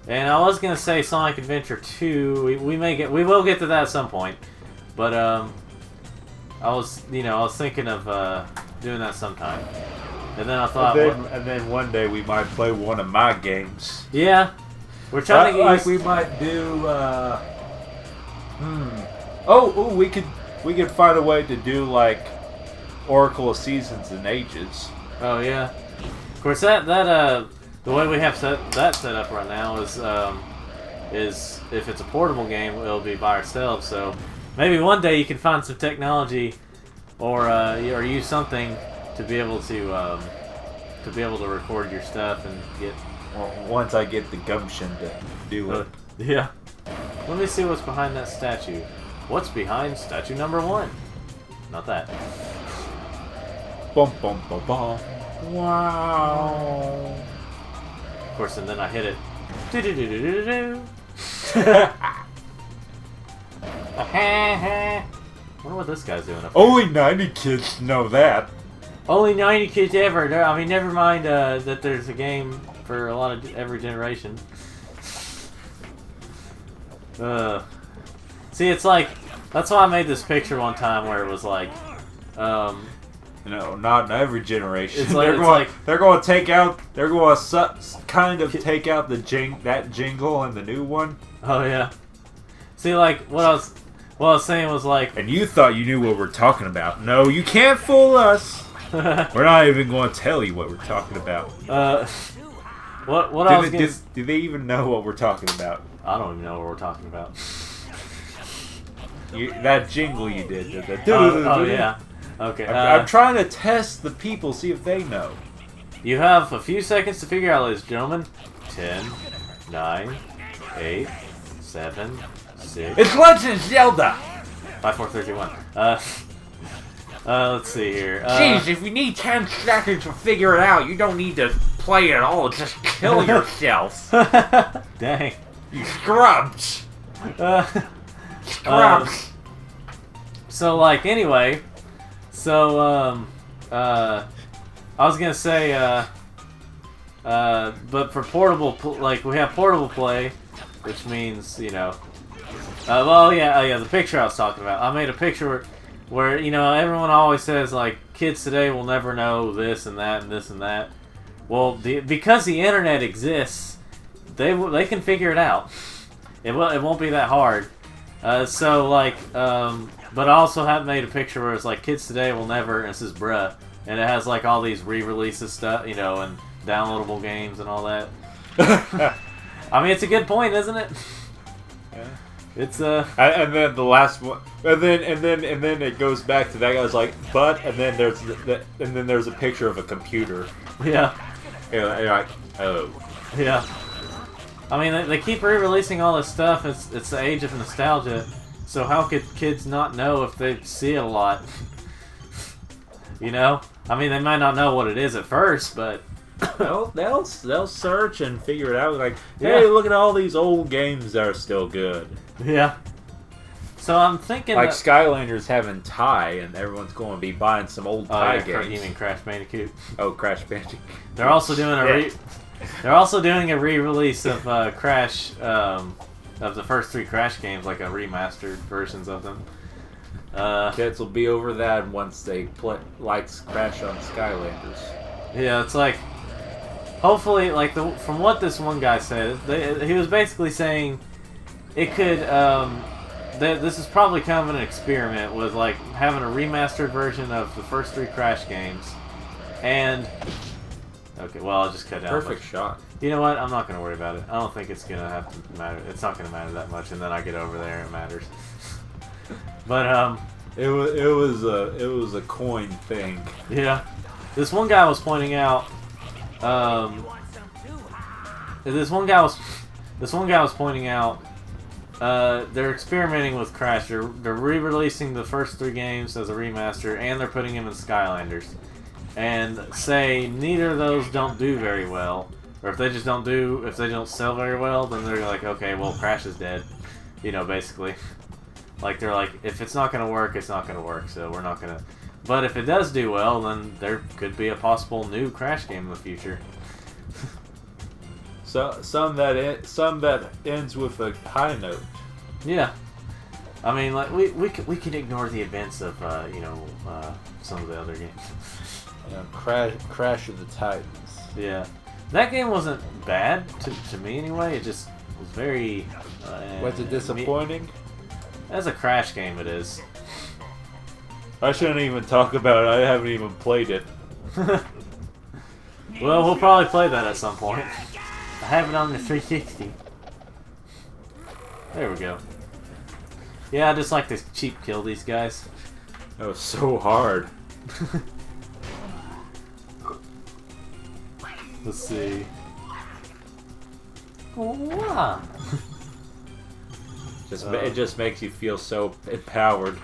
And I was gonna say Sonic Adventure 2. We will get to that at some point, but I was thinking of doing that sometime, and then I thought, and then one day we might play one of my games. Yeah, we're trying to get we might do. Oh, we could find a way to do like Oracle of Seasons and Ages. Oh yeah, of course that the way we have that set up right now is if it's a portable game, it'll be by ourselves. So maybe one day you can find some technology or use something to be able to record your stuff and get. Well, once I get the gumption to do it. Yeah. Let me see what's behind that statue. What's behind statue number 1? Not that. Bum bum bum bum. Wow. Of course, and then I hit it. Do-do-do-do-do-do. I wonder what this guy's doing up there. Only 90 kids know that. Only 90 kids ever. I mean, never mind that there's a game for a lot of every generation. See, it's like that's why I made this picture one time where it was like, no, not in every generation. It's like, they're going to take out that jingle in the new one. Oh yeah. See, like what I was saying was like, and you thought you knew what we're talking about. No, you can't fool us. We're not even going to tell you what we're talking about. Do they even know what we're talking about? I don't even know what we're talking about. That jingle you did. Oh yeah. Okay. I'm trying to test the people, see if they know. You have a few seconds to figure out, ladies and gentlemen. 10, 9, 8, 7, 6. It's Legend of Zelda. 5, 4, 3, 2, 1. Let's see here. Jeez, if you need 10 seconds to figure it out, you don't need to play at all. Just kill yourself. Dang. You scrubs. Scrubs. So, like, anyway. So, I was gonna say, but for portable, like, we have portable play, which means, well, yeah, the picture I was talking about. I made a picture where everyone always says, like, kids today will never know this and that and this and that. Well, because the internet exists, they can figure it out. It won't be that hard. So, like, but I also have made a picture where it's like, kids today will never, and it says bruh, and it has like all these re-releases stuff, and downloadable games and all that. I mean, it's a good point, isn't it? Yeah. It's and then the last one, and then it goes back to that guy's like, but, and then there's a picture of a computer. Yeah. And you're like, oh. Yeah. I mean, they keep re-releasing all this stuff. It's the age of nostalgia. So how could kids not know if they see it a lot? I mean, they might not know what it is at first, but they'll search and figure it out. Like, hey, look at all these old games that are still good. Yeah. So I'm thinking like Skylanders having Tie, and everyone's going to be buying some old Tie games. You mean Crash Bandicoot? Oh, Crash Bandicoot. They're also doing They're also doing a re-release of Crash, of the first 3 Crash games, like a remastered versions of them. Kids will be over that once they Crash on Skylanders. Yeah, it's like, hopefully, like from what this one guy said, he was basically saying it could. This is probably kind of an experiment with like having a remastered version of the first 3 Crash games, and. Okay, well, I'll just cut down. Perfect shot. You know what? I'm not going to worry about it. I don't think it's going to have to matter. It's not going to matter that much, and then I get over there and it matters. But, It was a coin thing. Yeah. This one guy was pointing out, this one guy was pointing out, they're experimenting with Crash. They're re-releasing the first 3 games as a remaster, and they're putting them in Skylanders. And say neither of those don't do very well, or if they don't sell very well, then they're like, okay, well, Crash is dead, basically. Like they're like, if it's not gonna work, it's not gonna work. So we're not gonna. But if it does do well, then there could be a possible new Crash game in the future. So some that ends with a high note. Yeah, I mean, like we can ignore the events of some of the other games. Crash of the Titans. Yeah, that game wasn't bad to me anyway. It just was very. Was it disappointing? As a Crash game, it is. I shouldn't even talk about it. I haven't even played it. Well, we'll probably play that at some point. I have it on the 360. There we go. Yeah, I just like to cheap kill these guys. That was so hard. Let's see. Oh, wow. It just makes you feel so empowered,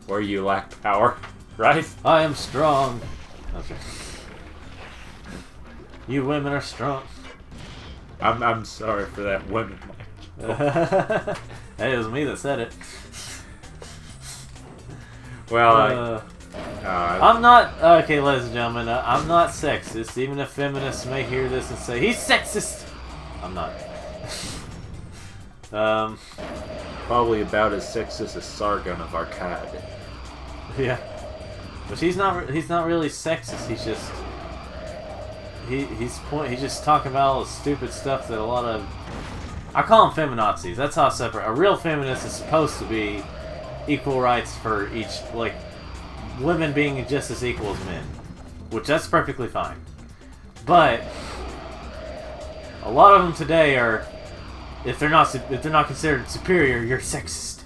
where you lack power, right? I am strong. Okay. You women are strong. I'm sorry for that women. Hey, it was me that said it. Well, I'm not okay, ladies and gentlemen. I'm not sexist, even if feminists may hear this and say he's sexist. I'm not. Probably about as sexist as Sargon of Akkad. Yeah, but he's not really sexist. He's just he's just talking about all the stupid stuff that a lot of I call them feminazis. That's how I separate. A real feminist is supposed to be equal rights for each, like women being just as equal as men, which that's perfectly fine. But a lot of them today are, if they're not considered superior, you're sexist.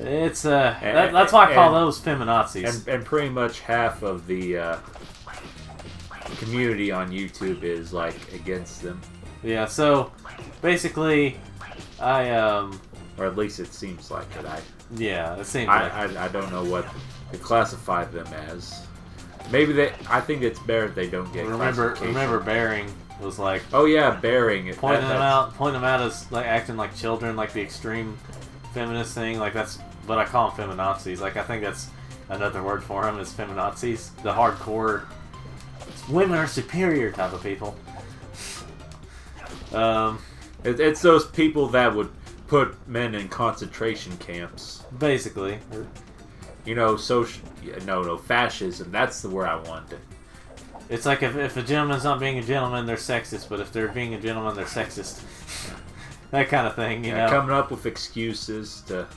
It's that's why I call those feminazis. And pretty much half of the community on YouTube is like against them. Yeah. So basically, or at least it seems like it. Yeah, it seems. I don't know what to classify them as. Maybe I think it's better if they don't get. Remember, Bearing was like. Oh yeah, Bearing. Pointing them out as like acting like children, like the extreme feminist thing. Like that's, but I call them feminazis. Like I think that's another word for them is feminazis. The hardcore women are superior type of people. It's those people that would put men in concentration camps. Basically. You know, fascism. That's the word I wanted. It's like if a gentleman's not being a gentleman, they're sexist. But if they're being a gentleman, they're sexist. That kind of thing, you know. Coming up with excuses to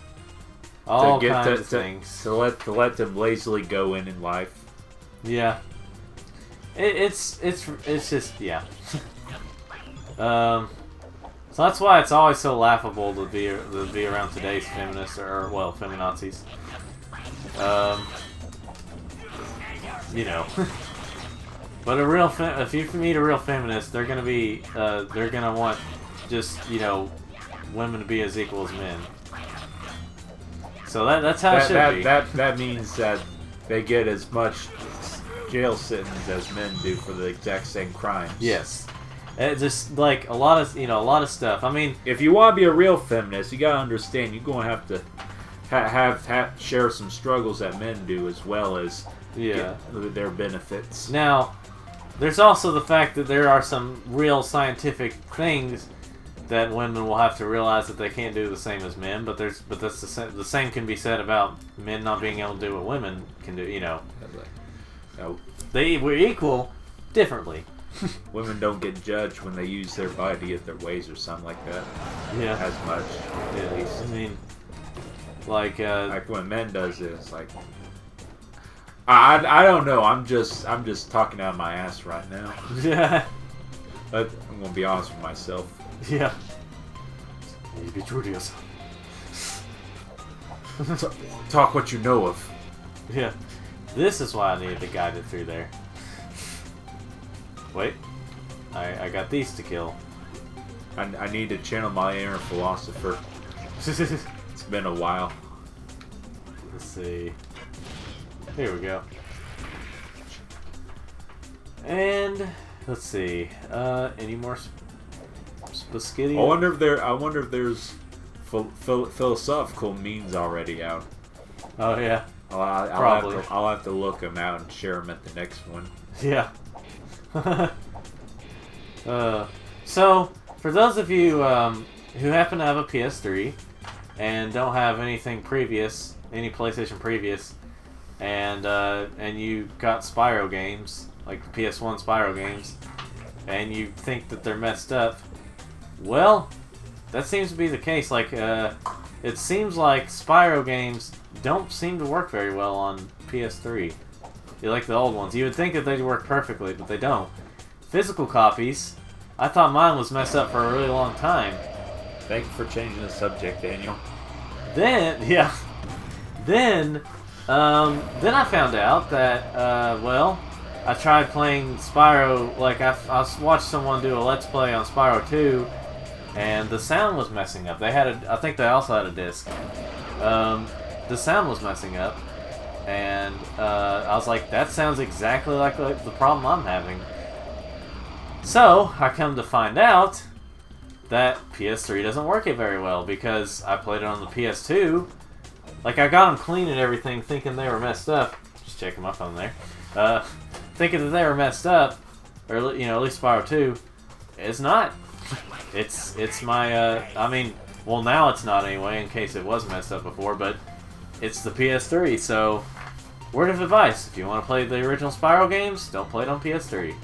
kinds of things to let them lazily go in life. Yeah. It's just yeah. So that's why it's always so laughable to be around today's feminists or feminazis. You know. But if you meet a real feminist, they're gonna want just women to be as equal as men. So that's how it should be. That means that they get as much jail sentence as men do for the exact same crimes. Yes. It's just like a lot of stuff. I mean, if you want to be a real feminist, you gotta understand you're gonna have to have share some struggles that men do as well as get their benefits. Now, there's also the fact that there are some real scientific things that women will have to realize that they can't do the same as men. But that's the same can be said about men not being able to do what women can do. No. We're equal differently. Women don't get judged when they use their body at their ways or something like that. Yeah. As much. Yeah. At least. I mean, like when men does it, it's like I don't know. I'm just talking out of my ass right now. Yeah. I'm gonna be honest with myself. Yeah. You be true to yourself. Talk what you know of. Yeah. This is why I needed to guide it through there. Wait. I got these to kill. I need to channel my inner philosopher. It's been a while. Let's see. Here we go. And let's see. Any more spaghetti? I wonder if there's philosophical memes already out. Oh yeah. I'll have to look them out and share them at the next one. Yeah. So, for those of you who happen to have a PS3 and don't have anything previous, any PlayStation previous, and you got Spyro games, like the PS1 Spyro games, and you think that they're messed up, well, that seems to be the case. Like, it seems like Spyro games don't seem to work very well on PS3. You like the old ones. You would think that they'd work perfectly, but they don't. Physical copies, I thought mine was messed up for a really long time. Thank you for changing the subject, Daniel. Then I found out that, well, I tried playing Spyro, like I watched someone do a Let's Play on Spyro 2, and the sound was messing up. They had I think they also had a disc. The sound was messing up, and I was like, that sounds exactly like the problem I'm having. So, I come to find out that PS3 doesn't work it very well, because I played it on the PS2. Like, I got them clean and everything, thinking they were messed up. Just checking my phone there. Thinking that they were messed up, or, you know, at least Spyro 2. It's not. It's my, I mean, well, now it's not anyway, in case it was messed up before, but it's the PS3, so word of advice, if you want to play the original Spyro games, don't play it on PS3.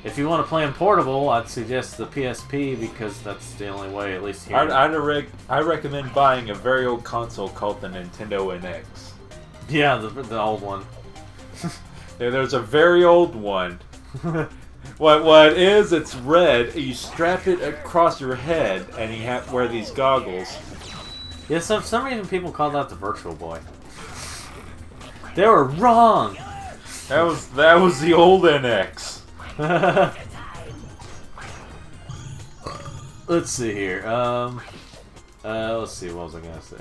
If you want to play them portable, I'd suggest the PSP, because that's the only way, at least here. I recommend buying a very old console called the Nintendo NX. Yeah, the old one. Yeah, there's a very old one. What it is, it's red. You strap it across your head, and you have to wear these goggles. Yeah, so for some reason people call that the Virtual Boy. They were wrong! That was the old NX. Let's see here. Let's see, what was I gonna say?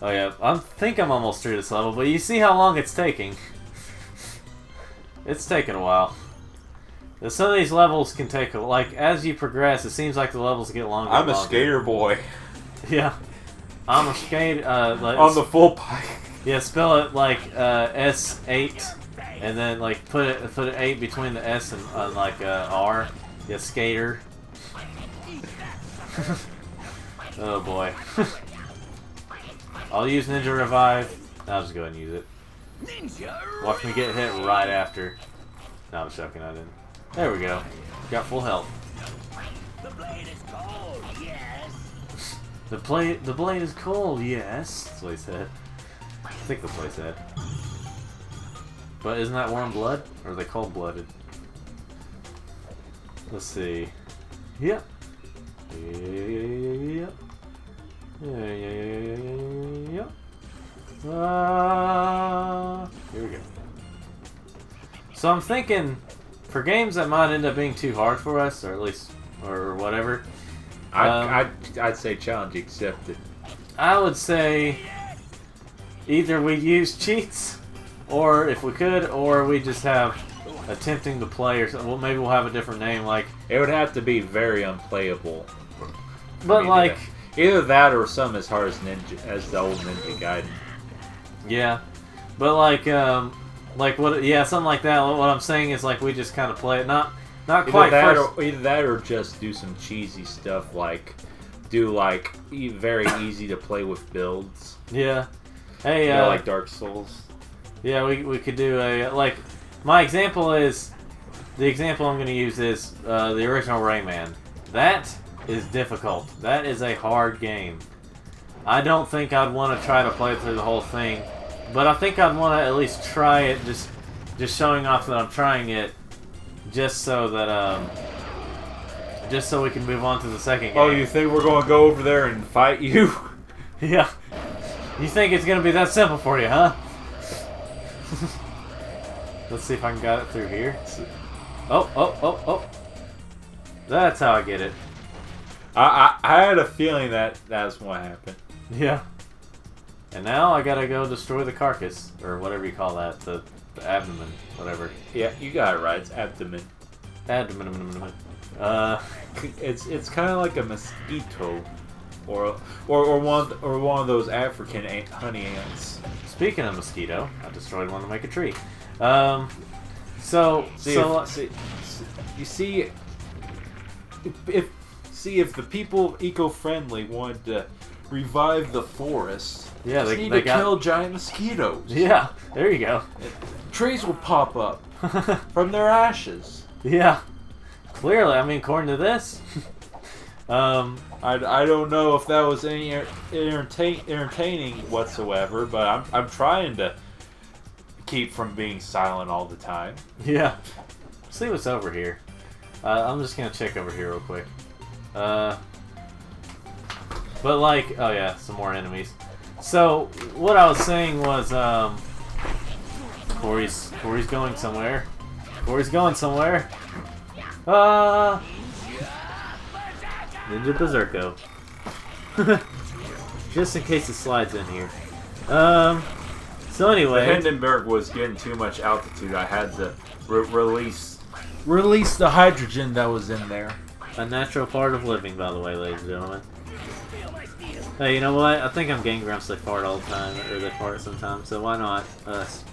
Oh yeah, I think I'm almost through this level, but you see how long it's taking. It's taking a while. Some of these levels can take, like, as you progress, it seems like the levels get longer and I'm a longer. skater boy. Yeah. I'm a skater, like, on the full pipe. Yeah, spell it like S8, and then like put an 8 between the S and like R. Yeah, skater. Oh boy. I'll use Ninja Revive. I'll just go ahead and use it. Watch me get hit right after. No, I'm joking, I didn't. There we go. Got full health. The blade is cold, yes. The blade is cold, yes. That's what he said. I think that's what he said. But isn't that warm blood? Or are they cold blooded? Let's see. Yep. Yep. Yep. Here we go. So I'm thinking, for games that might end up being too hard for us, or at least, or whatever. I'd say challenge accepted. I would say either we use cheats, or if we could, or we just have attempting to play, or something. Well, maybe we'll have a different name, like. It would have to be very unplayable. But like, either that or some as hard as the old Ninja Gaiden. Yeah, but like what? Yeah, something like that. What I'm saying is like we just kind of play it, not quite either that or just do some cheesy stuff, like do like very easy to play with builds. Yeah. Hey, like Dark Souls. Yeah, we could do a like. My example is the example I'm going to use is the original Rayman. That is difficult. That is a hard game. I don't think I'd want to try to play through the whole thing, but I think I'd want to at least try it, just showing off that I'm trying it, just so that just so we can move on to the second game. Oh, you think we're going to go over there and fight you? Yeah. You think it's going to be that simple for you, huh? Let's see if I can get it through here. Oh. That's how I get it. I had a feeling that that's what happened. Yeah. And now I gotta go destroy the carcass, or whatever you call that, the abdomen, whatever. Yeah, you got it right. It's abdomen. Abdomen. It's kind of like a mosquito. or one of those African honey ants. Speaking of mosquito, I destroyed one to make a tree. You see, if the people eco-friendly wanted to revive the forest, yeah, they need to kill giant mosquitoes. Yeah, there you go. Trees will pop up from their ashes. Yeah, clearly. I mean, according to this. I don't know if that was any entertaining whatsoever, but I'm trying to keep from being silent all the time. Yeah. See what's over here. I'm just gonna check over here real quick. But like, oh yeah, some more enemies. So what I was saying was, Corey's going somewhere. Corey's going somewhere. Ninja Berserko. Just in case it slides in here. So anyway, the Hindenburg was getting too much altitude. I had to release the hydrogen that was in there. a natural part of living, by the way, ladies and gentlemen. Hey, you know what? I think I'm Game Grumps. They fart all the time, or they fart sometimes. So why not us?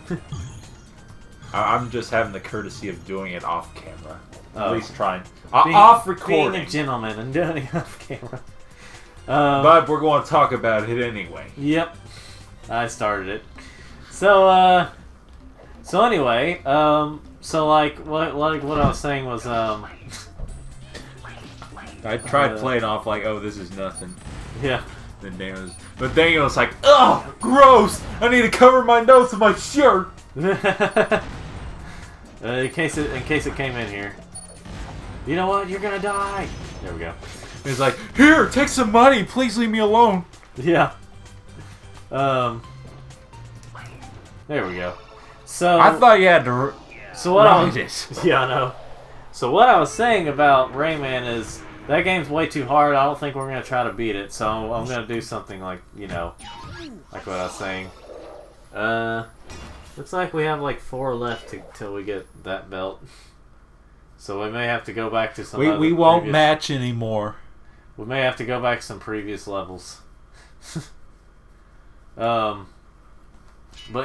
I'm just having the courtesy of doing it off camera. Oh. At least trying. Off recording. Being a gentleman and doing it off camera. But we're going to talk about it anyway. Yep. I started it. So anyway, so like what I was saying was, I tried playing off like, oh, this is nothing. Yeah. But Daniel's like, ugh, gross! I need to cover my nose with my shirt! In case it came in here. You know what? You're gonna die! There we go. He's like, here, take some money, please leave me alone. Yeah. There we go. So I thought you had to Yeah, I know. So what I was saying about Rayman is that game's way too hard. I don't think we're gonna try to beat it. So I'm gonna do something like, you know, like what I was saying. Looks like we have like 4 left till we get that belt. So we may have to go back to some. We won't match anymore. We may have to go back to some previous levels. But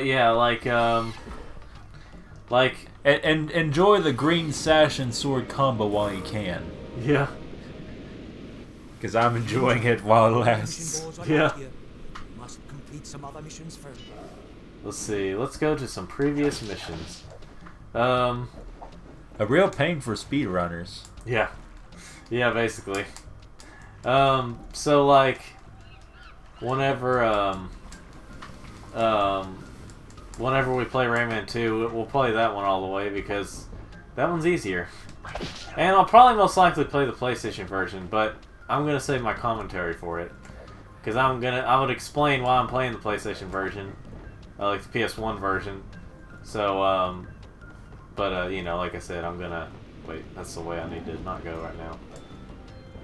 yeah, like and enjoy the green sash and sword combo while you can. Yeah. Because I'm enjoying it while it lasts. Yeah. Must complete some other missions first. Let's see. Let's go to some previous missions. A real pain for speedrunners. Yeah. Yeah, basically. So like whenever whenever we play Rayman 2, we'll play that one all the way because that one's easier. And I'll probably most likely play the PlayStation version, but I'm gonna save my commentary for it because I would explain why I'm playing the PlayStation version, like the PS1 version. So you know, like I said, I'm gonna wait. That's the way I need to not go right now.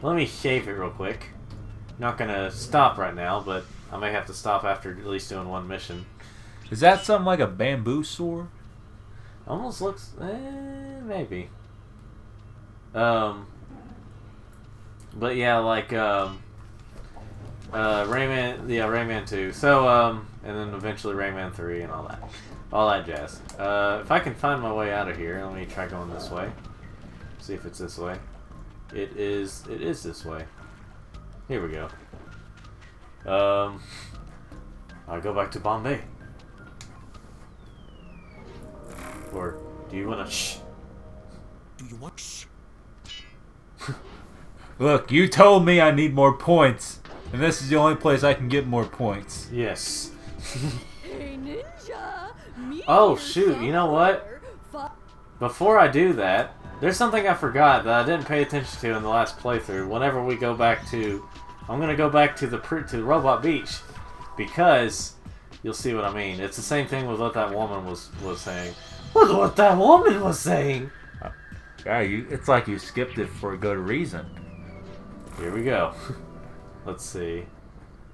Let me shave it real quick. Not gonna stop right now, but I may have to stop after at least doing one mission. Is that something like a bamboo sword? Almost looks, maybe. But yeah, like Rayman 2. So and then eventually Rayman 3 and all that jazz. If I can find my way out of here, let me try going this way. See if it's this way. It is this way. Here we go. I'll go back to Bombay. Or do you want to shh? Do you want shh? Look, you told me I need more points, and this is the only place I can get more points. Yes. Hey, ninja. Oh shoot! You know what? Before I do that, there's something I forgot that I didn't pay attention to in the last playthrough. Whenever we go back to, I'm gonna go back to the Robot Beach because you'll see what I mean. It's the same thing with what that woman was saying. What that woman was saying. Yeah, it's like you skipped it for a good reason. Here we go. Let's see.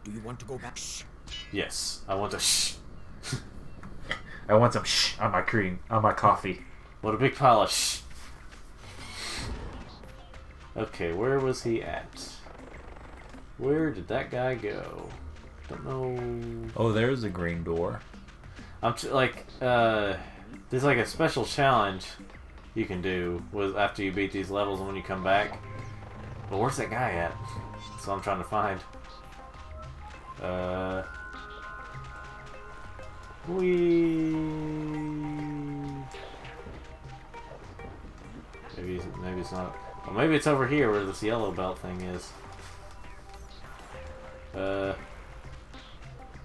Do you want to go back? Shh. Yes, I want to shh. I want some shh on my cream, on my coffee. What a big pile of shh. Okay, where was he at? Where did that guy go? Don't know. Oh, there's a green door. There's like a special challenge you can do with after you beat these levels and when you come back. But where's that guy at? That's what I'm trying to find. Maybe it's not. Well, maybe it's over here where this yellow belt thing is.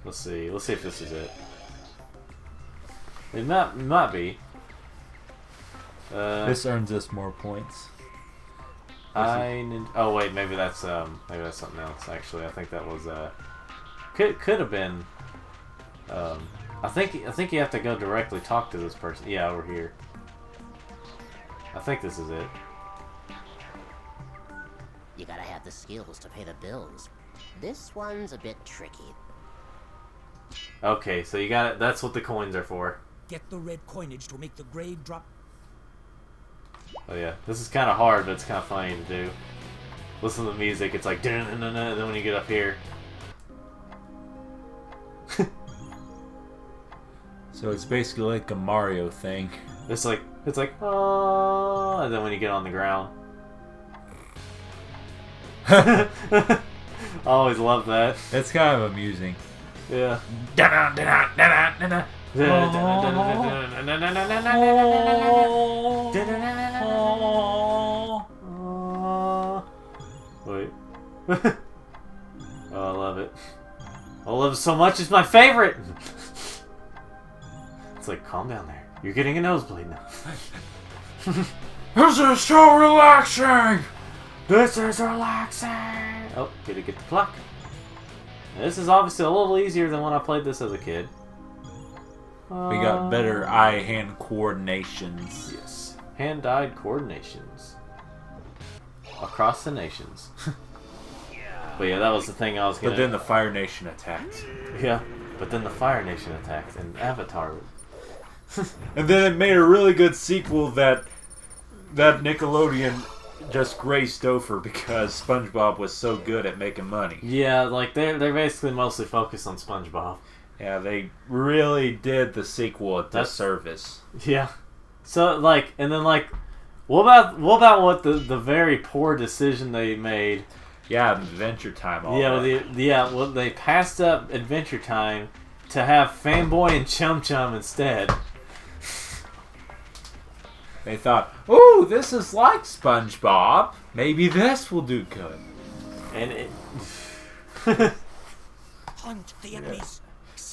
Let's see. Let's see if this is it. It might be. This earns us more points. Oh wait, maybe that's something else. Actually, I think that was could have been. I think you have to go directly talk to this person. Yeah, over here. I think this is it. You gotta have the skills to pay the bills. This one's a bit tricky. Okay, so you got it. That's what the coins are for. Get the red coinage to make the grade drop. Oh yeah, this is kind of hard, but it's kind of funny to do. Listen to the music. It's like and then when you get up here. So it's basically like a Mario thing. It's like oh, and then when you get on the ground. I always love that. It's kind of amusing. Yeah. Wait. Oh, I love it. I love it so much. It's my favorite. It's like, calm down there. You're getting a nosebleed now. This is so relaxing. This is relaxing. Oh, gotta get the clock. This is obviously a little easier than when I played this as a kid. We got better eye-hand coordinations. Yes. Hand-eye coordinations. Across the nations. But yeah, that was the thing I was gonna... But then the Fire Nation attacked. Yeah, but then the Fire Nation attacked and Avatar... And then it made a really good sequel that Nickelodeon just grazed over because SpongeBob was so good at making money. Yeah, like they're basically mostly focused on SpongeBob. Yeah, they really did the sequel a disservice. Yeah. So like, and then like, what about what the very poor decision they made? Yeah, Adventure Time. Well, they passed up Adventure Time to have Fanboy and Chum Chum instead. They thought, "Ooh, this is like SpongeBob. Maybe this will do good." And it. Hunt the enemies.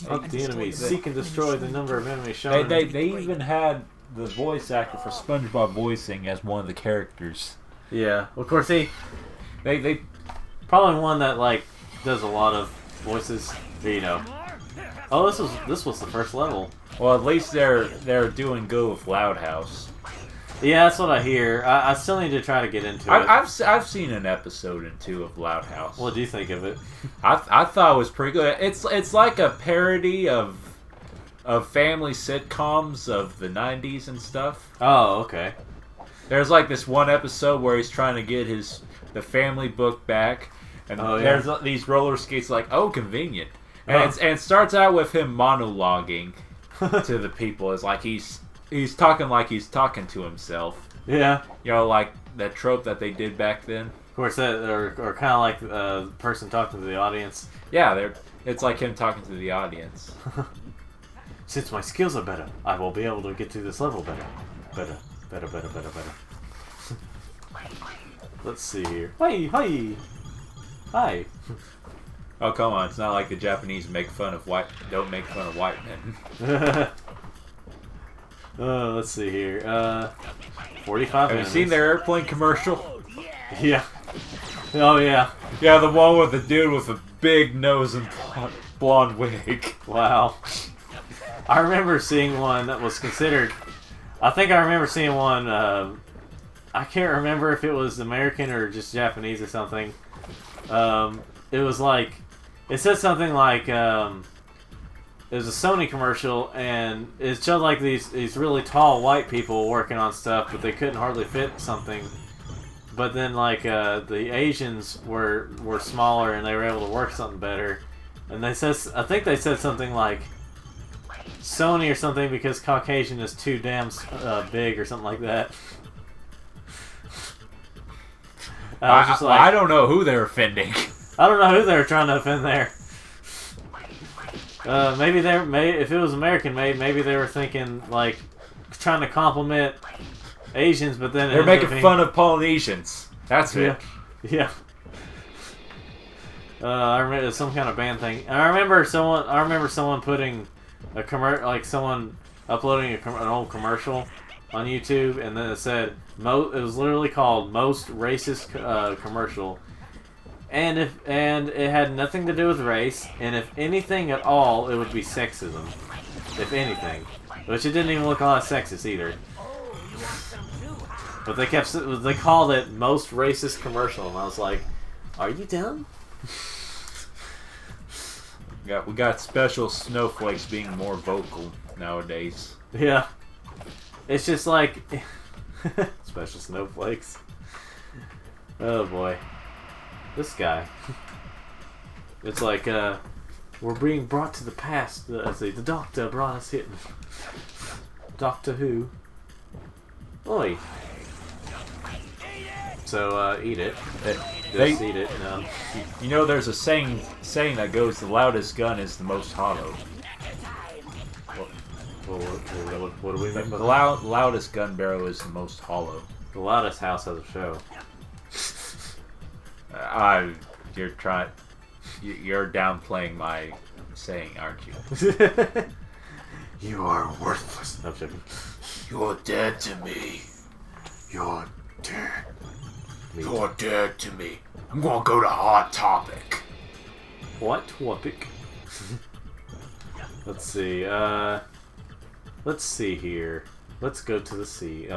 Hunt the enemies. Seek and destroy the number of enemies shown. They even had the voice actor for SpongeBob voicing as one of the characters. Yeah, of course they They probably one that like does a lot of voices. You know. Oh, this was the first level. well, at least they're doing good with Loud House. Yeah, that's what I hear. I still need to try to get into it. I've seen an episode or two of Loud House. What do you think of it? I thought it was pretty good. It's like a parody of family sitcoms of the 90s and stuff. Oh, okay. There's like this one episode where he's trying to get the family book back, and there's these roller skates. Like, oh, convenient. And it starts out with him monologuing to the people. It's like he's talking like he's talking to himself. Yeah. You know, like that trope that they did back then. Of course, or kind of like the person talking to the audience. Yeah, it's like him talking to the audience. Since my skills are better, I will be able to get through this level better. Better. Let's see here. Hi. Oh, come on. It's not like the Japanese don't make fun of white men. Let's see here. 45 Have minutes. you seen their airplane commercial? Yeah. Oh, yeah. Yeah, the one with the dude with a big nose and blonde wig. Wow. I remember seeing one that was considered... I think I remember seeing one... I can't remember if it was American or just Japanese or something. It was like... It said something like... it was a Sony commercial, and it showed like these really tall white people working on stuff, but they couldn't hardly fit something but then like the Asians were smaller and they were able to work something better. And I think they said something like Sony or something because Caucasian is too damn big or something like that. I was just like, I don't know who they're offending. I don't know who they were trying to offend there. Maybe if it was American made, maybe they were thinking like trying to compliment Asians, but then they're making fun of Polynesians. That's it. Yeah. I remember some kind of band thing. And I remember someone putting someone uploading an old commercial on YouTube, and then it said it was literally called "Most Racist Commercial," and it had nothing to do with race, and if anything at all, it would be sexism, if anything, which it didn't even look all that sexist either. But they called it "Most Racist Commercial," and I was like, "Are you dumb?" We got special snowflakes being more vocal nowadays. Yeah. It's just like special snowflakes. Oh boy. This guy. It's like we're being brought to the past. The doctor brought us here. Doctor Who. Oi. So eat it. Just eat it. No. You know, there's a saying that goes, "The loudest gun is the most hollow." What do we mean by The that? loudest gun barrel is the most hollow. The Loudest House has a show. You're downplaying my saying, aren't you? You are worthless. I'm joking. You're dead to me. You're dead. You're dead to me. I'm gonna go to Hot Topic. What topic? Let's see. Let's see here. Let's go to the sea.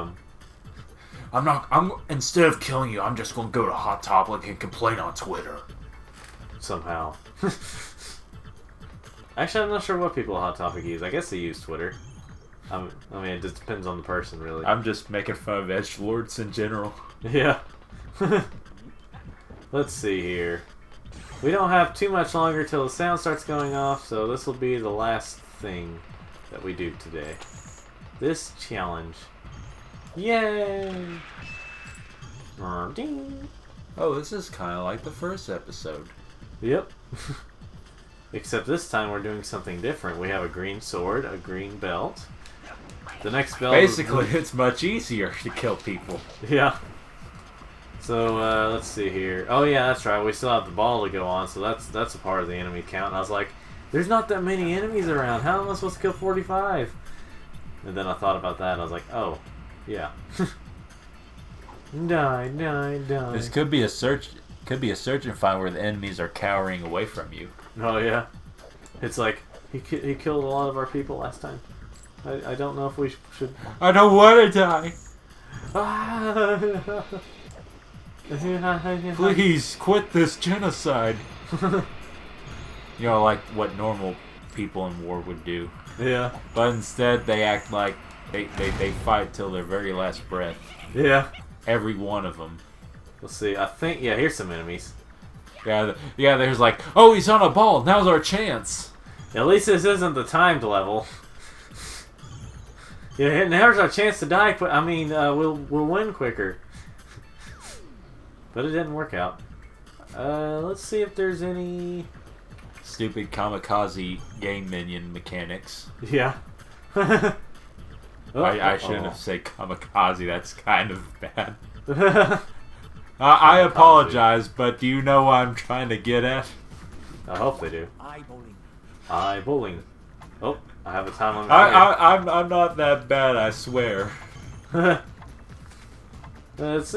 Instead of killing you, I'm just gonna go to Hot Topic and complain on Twitter. Somehow. Actually, I'm not sure what people at Hot Topic use. I guess they use Twitter. I mean, it just depends on the person, really. I'm just making fun of edgelords in general. Yeah. Let's see here. We don't have too much longer till the sound starts going off, so this will be the last thing that we do today. This challenge. Yay! Oh, this is kind of like the first episode. Yep. Except this time we're doing something different. We have a green sword, a green belt. The next belt. Basically, it's much easier to kill people. Yeah. So let's see here. Oh yeah, that's right. We still have the ball to go on, so that's a part of the enemy count. And I was like, there's not that many enemies around. How am I supposed to kill 45? And then I thought about that, and I was like, oh, yeah. Die. This could be a search and find where the enemies are cowering away from you. Oh yeah. It's like he killed a lot of our people last time. I don't know if we should. I don't want to die. Please quit this genocide. You know, like what normal people in war would do. Yeah. But instead, they act like they fight till their very last breath. Yeah. Every one of them. Let's see. I think here's some enemies. Yeah. There's like, oh, he's on a ball. Now's our chance. At least this isn't the timed level. Yeah, now's our chance to die. I mean, we'll win quicker. But it didn't work out. Let's see if there's any stupid kamikaze game minion mechanics. Yeah. I shouldn't have said kamikaze. That's kind of bad. I apologize, but do you know what I'm trying to get at? I hope they do. Eye bowling. Oh, I have a time limit. I'm not that bad, I swear. It's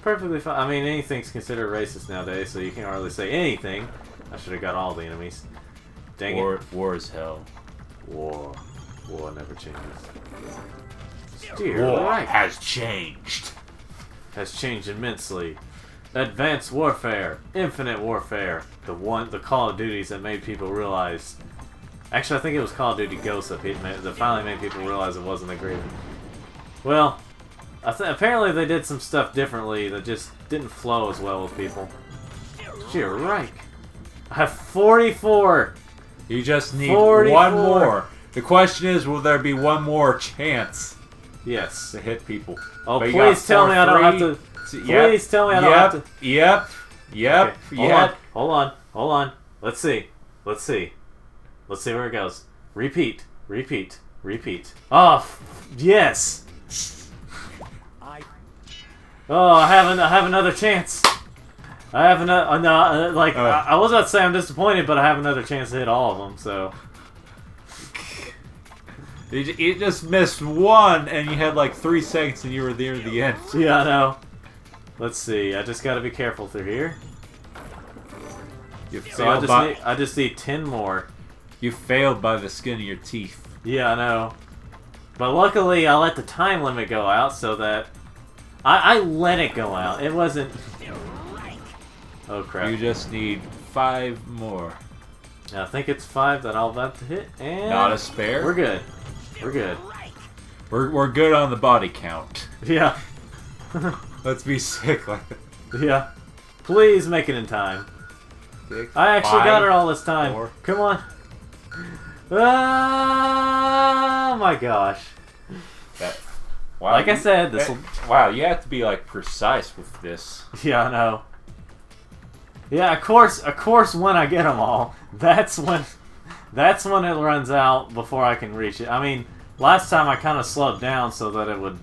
perfectly fine. I mean, anything's considered racist nowadays, so you can't hardly say anything. I should have got all the enemies. Dang it. War is hell. War never changes. War has changed. Has changed immensely. Advanced warfare, infinite warfare, the Call of Duties that made people realize. Actually, I think it was Call of Duty Ghosts that finally made people realize it wasn't a great. Well, Apparently they did some stuff differently that just didn't flow as well with people. You're right. I have 44. You just need 44. one more. The question is, will there be one more chance Yes. to hit people? Oh, But you please got tell me I don't have 4-3. to. Please tell me I don't have to. Yep. Okay, hold on. Let's see where it goes. Repeat. Oh, yes. Oh, I have another chance. I have another. No, I was about to say I'm disappointed, but I have another chance to hit all of them. So You just missed one, and you had like 3 seconds, and you were near the end. yeah, I know. Let's see. I just got to be careful through here. You So failed I just need 10 more. You failed by the skin of your teeth. Yeah, I know. But luckily, I let the time limit go out so that I let it go out. It wasn't. Oh crap! You just need 5 more. I think it's 5 that I'll about to hit, and Not a spare. We're good. We're good. We're good on the body count. Yeah. Let's be sick like that. Yeah. Please make it in time. 6, I actually 5, got it all this time. 4. Come on. Oh my gosh. Wow, Like I said, this will. Wow, you have to be like precise with this. Yeah, I know. Yeah, of course. When I get them all, that's when it runs out before I can reach it. I mean, last time I kind of slowed down so that it would,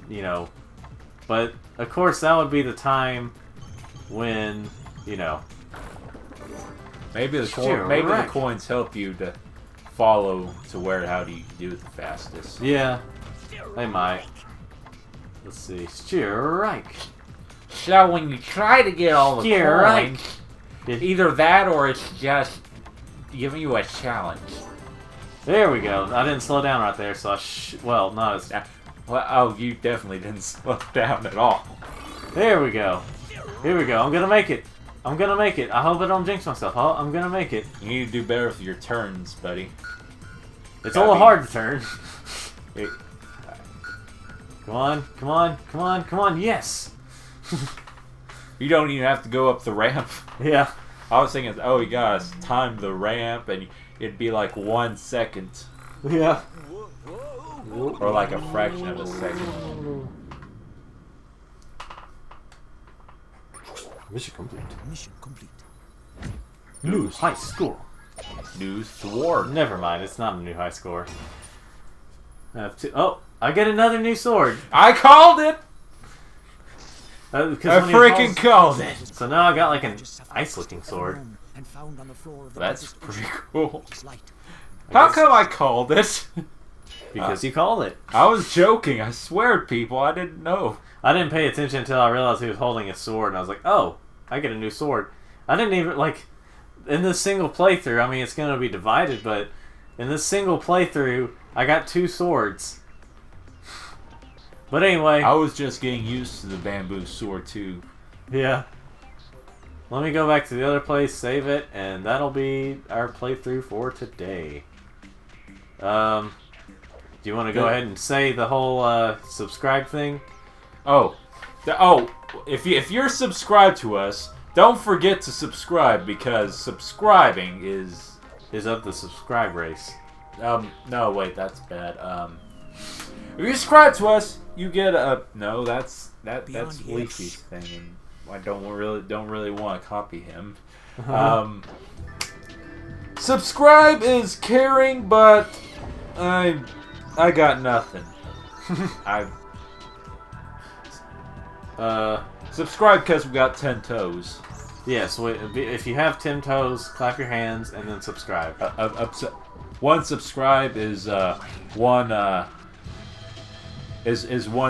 but of course that would be the time when, Maybe the Sure, maybe right. the coins help you to follow to where how do you do it the fastest. Yeah, they might. Let's see. Strike. So when you try to get all the Strike. coins, either that or it's just giving you a challenge. There we go. I didn't slow down right there, so well, not as. Well, oh, you definitely didn't slow down at all. There we go. Here we go. I'm gonna make it. I hope I don't jinx myself. Oh, I'm gonna make it. You need to do better with your turns, buddy. It's a little hard to turn. Come on. Yes! You don't even have to go up the ramp. Yeah. I was thinking, oh, you gotta time the ramp, and it'd be like 1 second. Yeah. Or like a fraction of a second. Mission complete. Mission complete. New high score. New thwart. Never mind, it's not a new high score. I have two. Oh, I get another new sword. I called it! I When he freaking falls- called it! So now I got like an ice-looking sword. And found on the floor of the That's largest pretty ocean. cool. It is light. How come I called it? Because you called it. I was joking. I swear, people. I didn't know. I didn't pay attention until I realized he was holding a sword, and I was like, oh, I get a new sword. I didn't even, in this single playthrough, I mean, it's going to be divided, but in this single playthrough, I got 2 swords. But anyway. I was just getting used to the bamboo sword, too. Yeah. Let me go back to the other place, save it, and that'll be our playthrough for today. Do you want to go ahead and say the whole subscribe thing? If you're subscribed to us, don't forget to subscribe because subscribing is of the subscribe race. no, wait, that's bad. If you subscribe to us, you get a that's Beyond Leafy's thing, and I don't really want to copy him. Subscribe is caring, but I got nothing. Subscribe because we got 10 toes. Yes, if you have 10 toes, clap your hands and then subscribe. One subscribe is one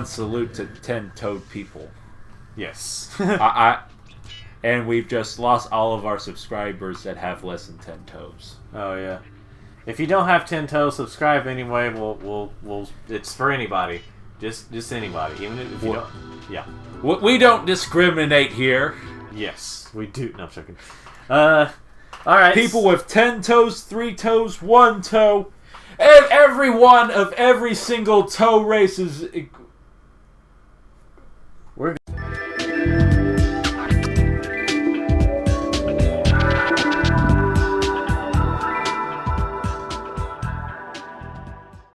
salute to 10-toed people. Yes. And we've just lost all of our subscribers that have less than 10 toes. Oh yeah. If you don't have 10 toes, subscribe anyway. We'll it's for anybody. Just anybody, even if you don't. Yeah. We don't discriminate here. Yes, we do. No, I'm joking. All right. People with 10 toes, 3 toes, 1 toe, and every one of every single toe race is